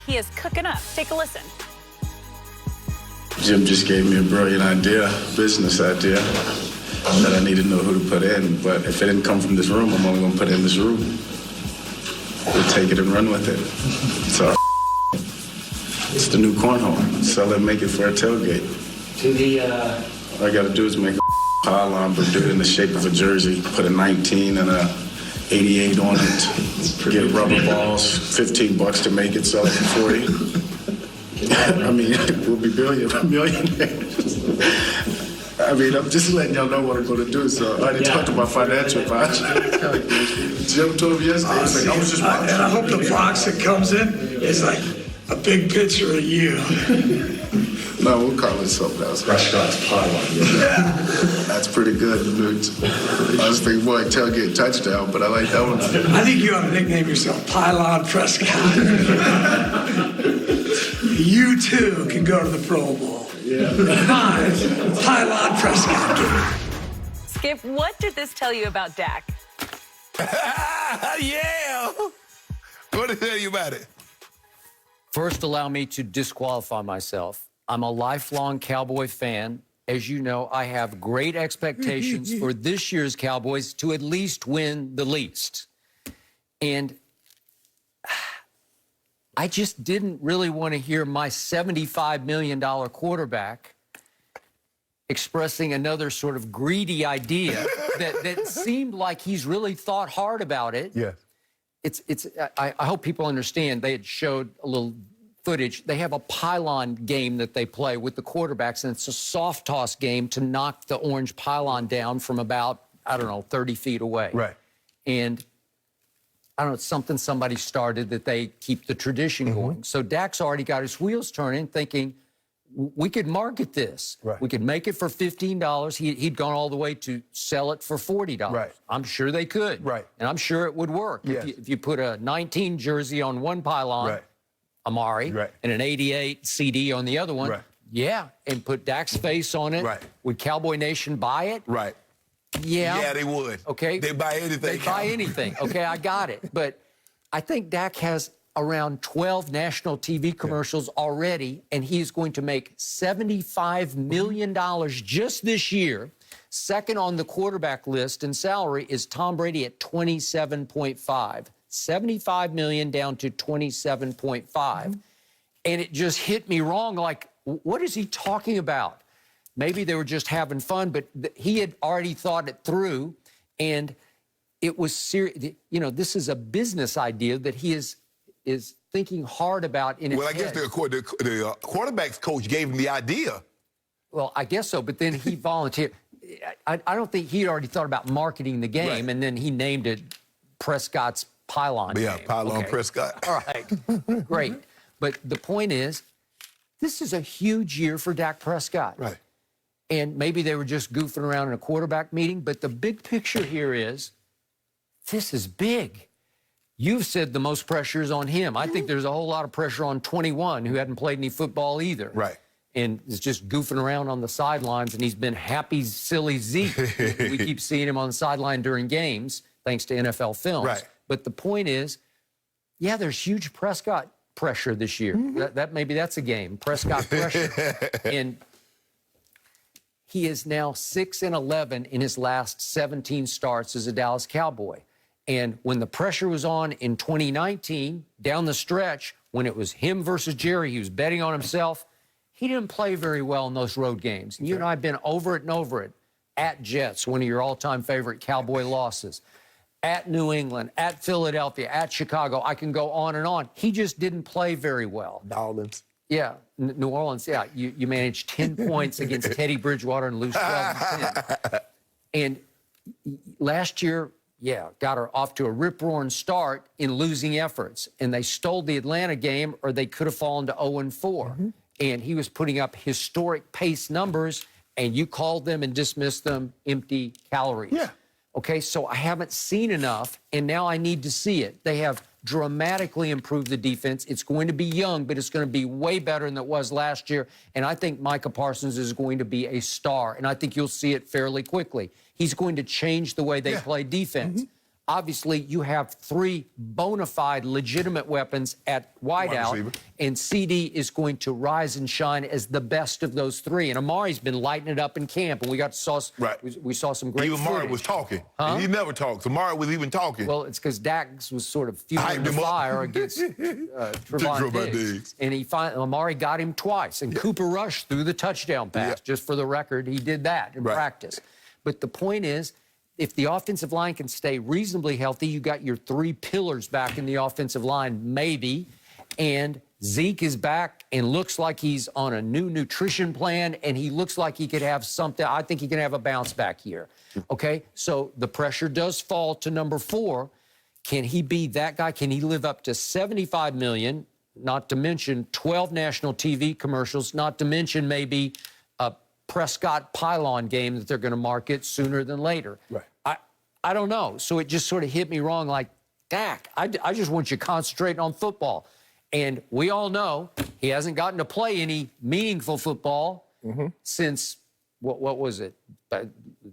He is cooking up. Take a listen. Jim just gave me a brilliant idea, business idea, that I need to know who to put in. But if it didn't come from this room, I'm only going to put it in this room. We'll take it and run with it. So it's the new cornhole. Sell it, make it for a tailgate. All I got to do is make a pylon, but do it in the shape of a jersey. Put a 19 and a 88 on it. Get rubber balls, $15 to make it, sell it for 40. I mean, we'll be millionaires. I mean, I'm just letting y'all know what I'm going to do. So I already talked to my financial advisor. Jim told me yesterday. I was just watching. And I hope the box that comes in is like a big picture of you. No, we'll call it something else. Prescott's pylon. That's pretty good. I was thinking, boy, tailgate touchdown, but I like that one. I think you ought to nickname yourself Pylon Prescott. You too can go to the Pro Bowl. Yeah. Fine. Pylon Prescott. Skip, what did this tell you about Dak? Yeah! What did it tell you about it? First, allow me to disqualify myself. I'm a lifelong Cowboy fan. As you know, I have great expectations for this year's Cowboys to at least win the least. And I just didn't really want to hear my $75 million quarterback expressing another sort of greedy idea that seemed like he's really thought hard about it. Yeah. I hope people understand. They had showed a little footage. They have a pylon game that they play with the quarterbacks, and it's a soft toss game to knock the orange pylon down from about, I don't know, 30 feet away. Right. And I don't know, it's something somebody started that they keep the tradition going. So Dak's already got his wheels turning, thinking, we could market this. Right. We could make it for $15. He'd gone all the way to sell it for $40. Right. I'm sure they could. Right. And I'm sure it would work. Yes. If you put a 19 jersey on one pylon, Right. Amari, Right. and an 88 CD on the other one, Right. yeah, and put Dak's face on it, Right. would Cowboy Nation buy it? Right. Yeah. Yeah, they would. Okay. They buy anything. They buy anything. Okay, I got it. But I think Dak has around 12 national TV commercials already, and he's going to make $75 million just this year. Second on the quarterback list in salary is Tom Brady at 27.5. 75 million down to 27.5. And it just hit me wrong. Like, what is he talking about? Maybe they were just having fun, but he had already thought it through, and it was serious. You know, this is a business idea that he is thinking hard about in his Well, I guess head. the quarterback's coach gave him the idea. Well, I guess so, but then he volunteered. I don't think he'd already thought about marketing the game, Right. and then he named it Prescott's Pylon Yeah, game. Pylon Okay. Prescott. All right, great. But the point is, this is a huge year for Dak Prescott. Right. And maybe they were just goofing around in a quarterback meeting, but the big picture here is, this is big. You've said the most pressure is on him. I think there's a whole lot of pressure on 21, who hadn't played any football either. Right. And is just goofing around on the sidelines, and he's been happy, silly Zeke. We keep seeing him on the sideline during games, thanks to NFL Films. Right. But the point is, yeah, there's huge Prescott pressure this year. Maybe that's a game, Prescott pressure. And he is now 6-11 in his last 17 starts as a Dallas Cowboy. And when the pressure was on in 2019, down the stretch, when it was him versus Jerry, he was betting on himself, he didn't play very well in those road games. And you and I have been over it and over it. At Jets, one of your all-time favorite Cowboy losses. At New England, at Philadelphia, at Chicago. I can go on and on. He just didn't play very well. New Orleans. Yeah, New Orleans, yeah. You managed 10 points against Teddy Bridgewater and lose 12-10. And last year, yeah, got her off to a rip-roaring start in losing efforts. And they stole the Atlanta game, or they could have fallen to 0-4. And he was putting up historic pace numbers, and you called them and dismissed them empty calories. Yeah. Okay, so I haven't seen enough, and now I need to see it. They have dramatically improved the defense. It's going to be young, but it's going to be way better than it was last year. And I think Micah Parsons is going to be a star, and I think you'll see it fairly quickly. He's going to change the way they play defense. obviously you have 3 bona fide, legitimate weapons at wideout, receiver. and CD is going to rise and shine as the best of those 3. And Amari's been lighting it up in camp, and we saw some great Even Amari footage. was talking. Huh? He never talks. Amari was even talking. Well, it's because Dax was sort of fueling Hyped the him up. fire against Trevon Trevon Diggs. Diggs. And Amari got him twice. And Cooper Rush threw the touchdown pass. Yeah. Just for the record, he did that in practice. But the point is, if the offensive line can stay reasonably healthy, you got your 3 pillars back in the offensive line, maybe. And Zeke is back and looks like he's on a new nutrition plan, and he looks like he could have something. I think he can have a bounce back year. Okay, so the pressure does fall to number 4. Can he be that guy? Can he live up to $75 million, not to mention 12 national TV commercials, not to mention maybe a Prescott pylon game that they're going to market sooner than later? Right. I don't know. So it just sort of hit me wrong, like, Dak, I just want you concentrating on football. And we all know he hasn't gotten to play any meaningful football since, what was it?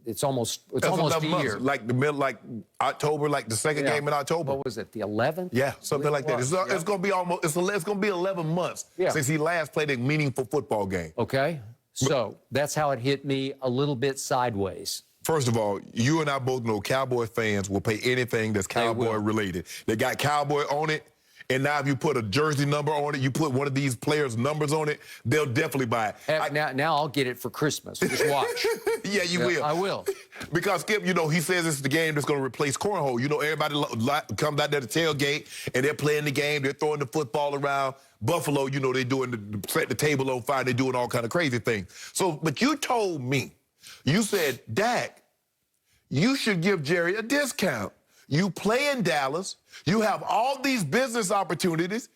It's almost a year. Like the middle, like October, like the second game in October. What was it, the 11th? Yeah, something like that. It's going to be almost. It's going to be 11 months since he last played a meaningful football game. Okay, so that's how it hit me a little bit sideways. First of all, you and I both know Cowboy fans will pay anything that's Cowboy related. They got Cowboy on it, and now if you put a jersey number on it, you put one of these players' numbers on it, they'll definitely buy it. Heck, now I'll get it for Christmas. Just watch. Yeah, you will. I will. Because, Skip, you know, he says it's the game that's going to replace cornhole. You know, everybody comes out there to tailgate, and they're playing the game. They're throwing the football around. Buffalo, you know, they're doing set the table on fire. They're doing all kind of crazy things. So, but you told me, you said, Dak, you should give Jerry a discount. You play in Dallas. You have all these business opportunities.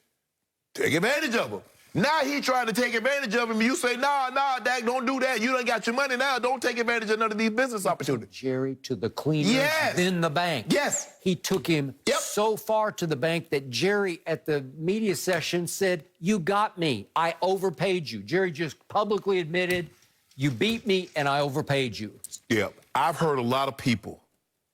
Take advantage of them. Now he trying to take advantage of him. You say, nah, Dak, don't do that. You done got your money now. Don't take advantage of none of these business opportunities. Jerry to the cleaners, then the bank. Yes. He took him so far to the bank that Jerry at the media session said, you got me. I overpaid you. Jerry just publicly admitted, you beat me and I overpaid you. Yeah. I've heard a lot of people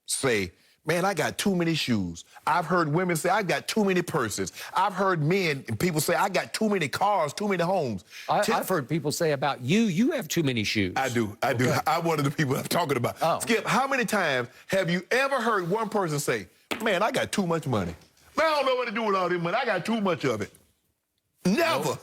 say, man, I got too many shoes. I've heard women say, I got too many purses. I've heard men and people say, I got too many cars, too many homes. I've heard people say about you have too many shoes. I do. I'm one of the people I'm talking about. Oh. Skip, how many times have you ever heard one person say, man, I got too much money. Man, I don't know what to do with all this money. I got too much of it. Never. Nope.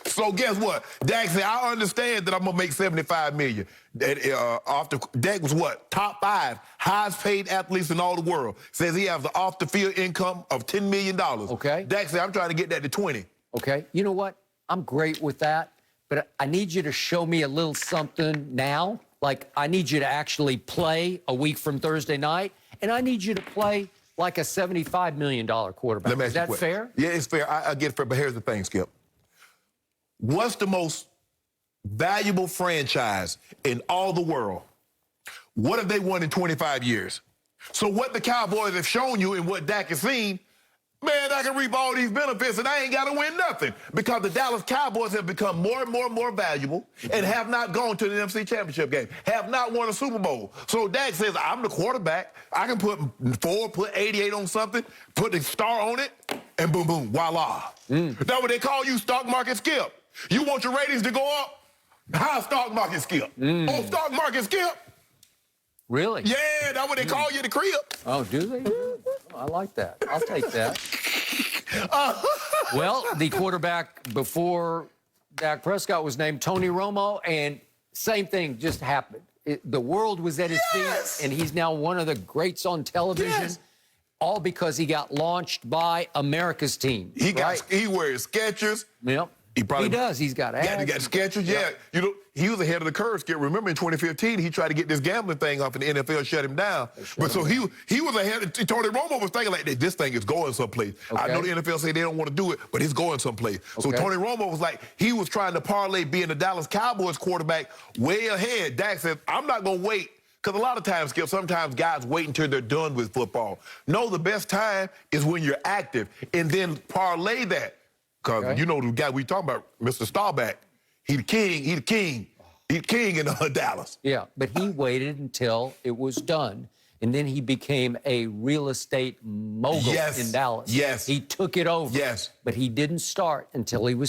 So guess what? Dak said, I understand that I'm going to make $75 million. Dak was what? Top 5 highest paid athletes in all the world. Says he has an off-the-field income of $10 million. Okay. Dak said, I'm trying to get that to 20. Okay. You know what? I'm great with that, but I need you to show me a little something now. Like, I need you to actually play a week from Thursday night, and I need you to play like a $75 million quarterback. Let me ask Is that you a question. fair? Yeah, it's fair. I get it fair, but here's the thing, Skip. What's the most valuable franchise in all the world? What have they won in 25 years? So what the Cowboys have shown you and what Dak has seen, man, I can reap all these benefits and I ain't got to win nothing because the Dallas Cowboys have become more and more valuable and have not gone to the NFC Championship game, have not won a Super Bowl. So Dak says, I'm the quarterback. I can put 4, put 88 on something, put the star on it, and boom, boom, voila. That's what they call you, stock market Skip. You want your ratings to go up? High stock market Skip. Oh, stock market Skip. Really? Yeah, that's what they call you, the crib. Oh, do they? Oh, I like that. I'll take that. Well, the quarterback before Dak Prescott was named Tony Romo, and same thing just happened. The world was at his feet, and he's now one of the greats on television, all because he got launched by America's team. He wears Skechers. Yep. He does. He's got abs. He got Skechers, yeah. You know, he was ahead of the curve, Skip. Remember in 2015, he tried to get this gambling thing off and the NFL shut him down. But so he was ahead. Tony Romo was thinking like, this thing is going someplace. Okay. I know the NFL say they don't want to do it, but it's going someplace. So Tony Romo was like, he was trying to parlay being the Dallas Cowboys quarterback way ahead. Dak said, I'm not going to wait. Because a lot of times, Skip, sometimes guys wait until they're done with football. No, the best time is when you're active and then parlay that. Because you know the guy we talking about, Mr. Staubach, he's the king. He's the king in Dallas. Yeah, but he waited until it was done. And then he became a real estate mogul Yes. in Dallas. Yes. He took it over. Yes. But he didn't start until he was